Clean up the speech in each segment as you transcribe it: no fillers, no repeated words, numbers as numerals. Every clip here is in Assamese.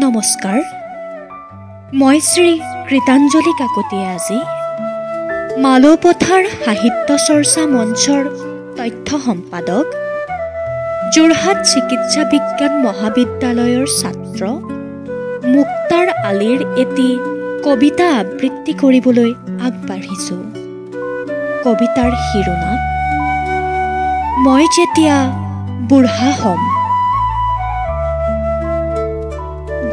নমস্কাৰ, মই শ্ৰী কৃতাঞ্জলি কাকতীয়ে আজি মালৌপথাৰ সাহিত্য চৰ্চা মঞ্চৰ তথ্য সম্পাদক, যোৰহাট চিকিৎসা বিজ্ঞান মহাবিদ্যালয়ৰ ছাত্ৰ মুক্তাৰ আলীৰ এটি কবিতা আবৃত্তি কৰিবলৈ আগবাঢ়িছোঁ। কবিতাৰ শিৰোনাম মই যেতিয়া বুঢ়া হ'ম।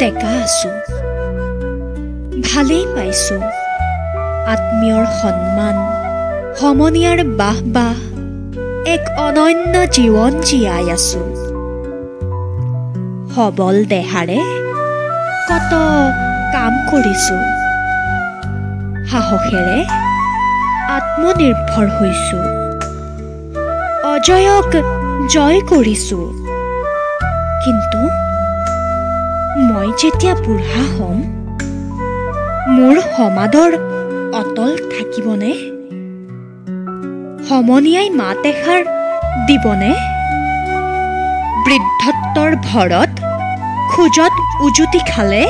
ডেকা আছোঁ, ভালেই পাইছোঁ, আত্মীয়ৰ সন্মান, সমনীয়াৰ বাহ বাহ, এক অনন্য জীৱন জীয়াই আছোঁ। সবল দেহাৰে কত কাম কৰিছোঁ, সাহসেৰে আত্মনিৰ্ভৰ হৈছোঁ, অজয়ক জয় কৰিছোঁ। কিন্তু মই যেতিয়া বুঢ়া হ'ম, মোৰ সমাদৰ অটল থাকিবনে? সমনীয়াই মাত এষাৰ দিবনে? বৃদ্ধত্বৰ ভৰত খোজত উজুতি খালে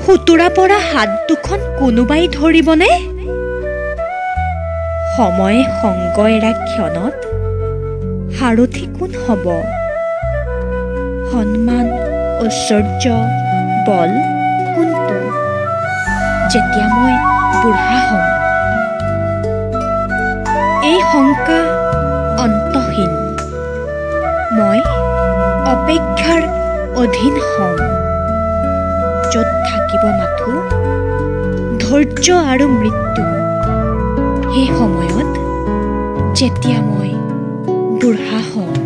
সুতুৰা পৰা হাত দুখন কোনোবাই ধৰিবনে? সময়ে সংগ এৰা ক্ষণত সাৰথি কোন হ'ব? সন্মান, ঐশ্বৰ্য, বল কোনটো যেতিয়া মই বুঢ়া হ'ম? এই শংকা অন্তহীন, মই অপেক্ষাৰ অধীন হ'ম, য'ত থাকিব মাথো ধৈৰ্য আৰু মৃত্যু। সেই সময়ত যেতিয়া মই বুঢ়া হ'ম।